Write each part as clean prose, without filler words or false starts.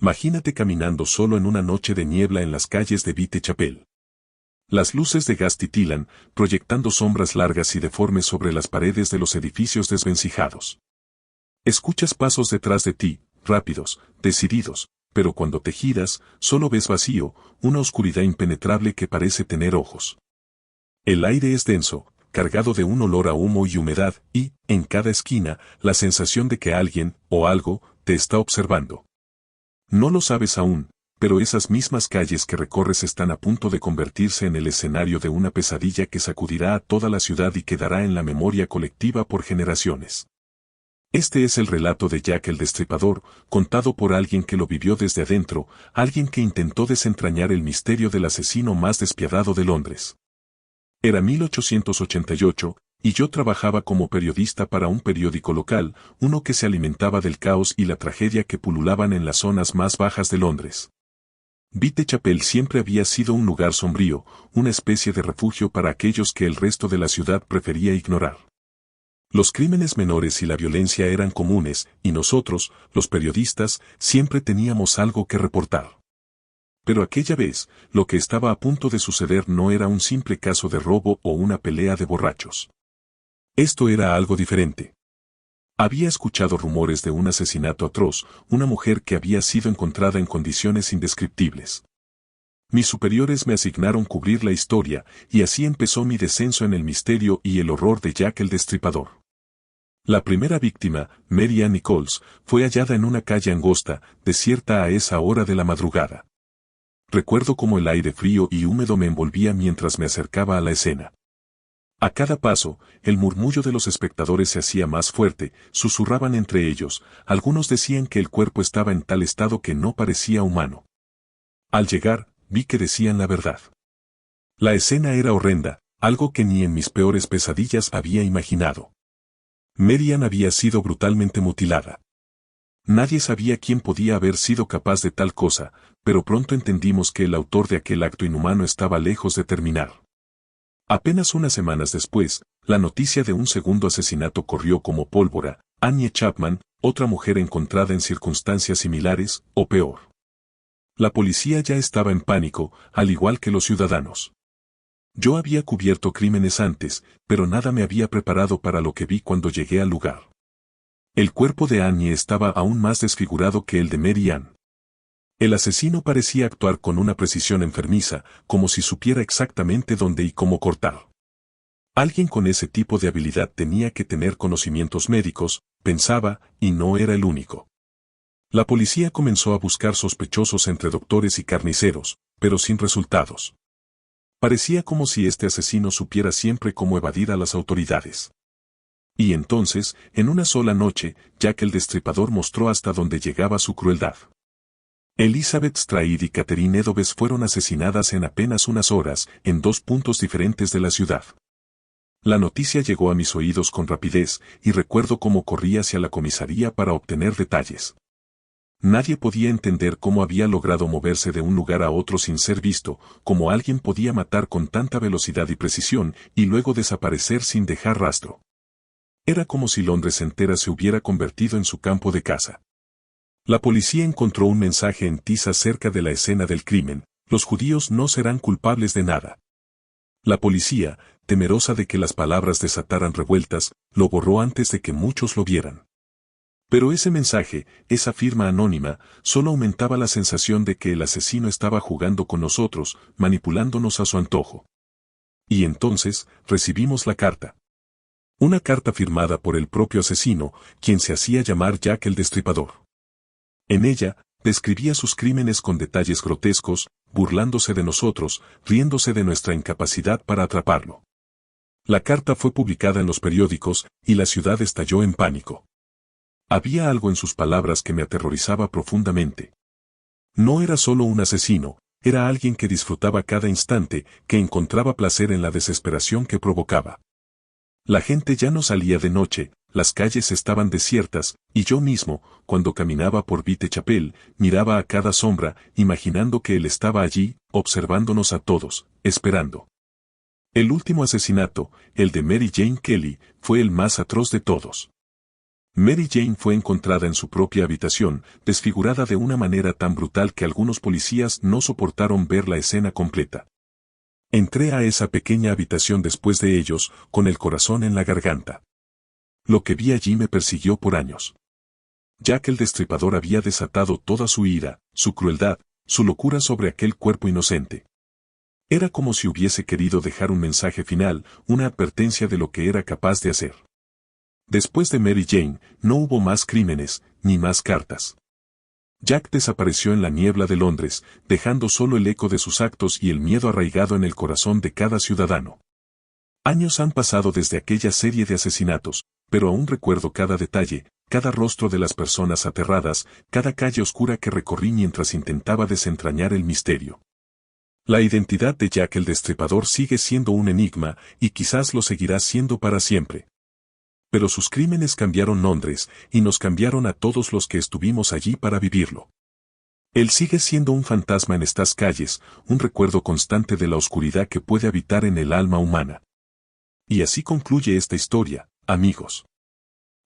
Imagínate caminando solo en una noche de niebla en las calles de Whitechapel. Las luces de gas titilan, proyectando sombras largas y deformes sobre las paredes de los edificios desvencijados. Escuchas pasos detrás de ti, rápidos, decididos, pero cuando te giras, solo ves vacío, una oscuridad impenetrable que parece tener ojos. El aire es denso, cargado de un olor a humo y humedad, y, en cada esquina, la sensación de que alguien, o algo, te está observando. No lo sabes aún, pero esas mismas calles que recorres están a punto de convertirse en el escenario de una pesadilla que sacudirá a toda la ciudad y quedará en la memoria colectiva por generaciones. Este es el relato de Jack el Destripador, contado por alguien que lo vivió desde adentro, alguien que intentó desentrañar el misterio del asesino más despiadado de Londres. Era 1888, y yo trabajaba como periodista para un periódico local, uno que se alimentaba del caos y la tragedia que pululaban en las zonas más bajas de Londres. Whitechapel siempre había sido un lugar sombrío, una especie de refugio para aquellos que el resto de la ciudad prefería ignorar. Los crímenes menores y la violencia eran comunes, y nosotros, los periodistas, siempre teníamos algo que reportar. Pero aquella vez, lo que estaba a punto de suceder no era un simple caso de robo o una pelea de borrachos. Esto era algo diferente. Había escuchado rumores de un asesinato atroz, una mujer que había sido encontrada en condiciones indescriptibles. Mis superiores me asignaron cubrir la historia, y así empezó mi descenso en el misterio y el horror de Jack el Destripador. La primera víctima, Mary Ann Nichols, fue hallada en una calle angosta, desierta a esa hora de la madrugada. Recuerdo cómo el aire frío y húmedo me envolvía mientras me acercaba a la escena. A cada paso, el murmullo de los espectadores se hacía más fuerte, susurraban entre ellos, algunos decían que el cuerpo estaba en tal estado que no parecía humano. Al llegar, vi que decían la verdad. La escena era horrenda, algo que ni en mis peores pesadillas había imaginado. Mary Ann había sido brutalmente mutilada. Nadie sabía quién podía haber sido capaz de tal cosa, pero pronto entendimos que el autor de aquel acto inhumano estaba lejos de terminar. Apenas unas semanas después, la noticia de un segundo asesinato corrió como pólvora, Annie Chapman, otra mujer encontrada en circunstancias similares, o peor. La policía ya estaba en pánico, al igual que los ciudadanos. Yo había cubierto crímenes antes, pero nada me había preparado para lo que vi cuando llegué al lugar. El cuerpo de Annie estaba aún más desfigurado que el de Mary Ann. El asesino parecía actuar con una precisión enfermiza, como si supiera exactamente dónde y cómo cortar. Alguien con ese tipo de habilidad tenía que tener conocimientos médicos, pensaba, y no era el único. La policía comenzó a buscar sospechosos entre doctores y carniceros, pero sin resultados. Parecía como si este asesino supiera siempre cómo evadir a las autoridades. Y entonces, en una sola noche, Jack el Destripador mostró hasta dónde llegaba su crueldad. Elizabeth Stride y Catherine Eddowes fueron asesinadas en apenas unas horas, en dos puntos diferentes de la ciudad. La noticia llegó a mis oídos con rapidez, y recuerdo cómo corrí hacia la comisaría para obtener detalles. Nadie podía entender cómo había logrado moverse de un lugar a otro sin ser visto, cómo alguien podía matar con tanta velocidad y precisión, y luego desaparecer sin dejar rastro. Era como si Londres entera se hubiera convertido en su campo de caza. La policía encontró un mensaje en tiza cerca de la escena del crimen: los judíos no serán culpables de nada. La policía, temerosa de que las palabras desataran revueltas, lo borró antes de que muchos lo vieran. Pero ese mensaje, esa firma anónima, solo aumentaba la sensación de que el asesino estaba jugando con nosotros, manipulándonos a su antojo. Y entonces, recibimos la carta. Una carta firmada por el propio asesino, quien se hacía llamar Jack el Destripador. En ella, describía sus crímenes con detalles grotescos, burlándose de nosotros, riéndose de nuestra incapacidad para atraparlo. La carta fue publicada en los periódicos, y la ciudad estalló en pánico. Había algo en sus palabras que me aterrorizaba profundamente. No era solo un asesino, era alguien que disfrutaba cada instante, que encontraba placer en la desesperación que provocaba. La gente ya no salía de noche, las calles estaban desiertas, y yo mismo, cuando caminaba por Whitechapel, miraba a cada sombra, imaginando que él estaba allí, observándonos a todos, esperando. El último asesinato, el de Mary Jane Kelly, fue el más atroz de todos. Mary Jane fue encontrada en su propia habitación, desfigurada de una manera tan brutal que algunos policías no soportaron ver la escena completa. Entré a esa pequeña habitación después de ellos, con el corazón en la garganta. Lo que vi allí me persiguió por años. Jack el Destripador había desatado toda su ira, su crueldad, su locura sobre aquel cuerpo inocente. Era como si hubiese querido dejar un mensaje final, una advertencia de lo que era capaz de hacer. Después de Mary Jane, no hubo más crímenes, ni más cartas. Jack desapareció en la niebla de Londres, dejando solo el eco de sus actos y el miedo arraigado en el corazón de cada ciudadano. Años han pasado desde aquella serie de asesinatos, pero aún recuerdo cada detalle, cada rostro de las personas aterradas, cada calle oscura que recorrí mientras intentaba desentrañar el misterio. La identidad de Jack el Destripador sigue siendo un enigma, y quizás lo seguirá siendo para siempre. Pero sus crímenes cambiaron Londres, y nos cambiaron a todos los que estuvimos allí para vivirlo. Él sigue siendo un fantasma en estas calles, un recuerdo constante de la oscuridad que puede habitar en el alma humana. Y así concluye esta historia, amigos.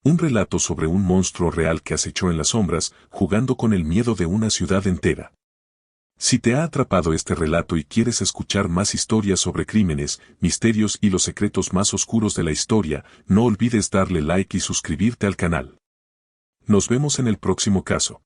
Un relato sobre un monstruo real que acechó en las sombras, jugando con el miedo de una ciudad entera. Si te ha atrapado este relato y quieres escuchar más historias sobre crímenes, misterios y los secretos más oscuros de la historia, no olvides darle like y suscribirte al canal. Nos vemos en el próximo caso.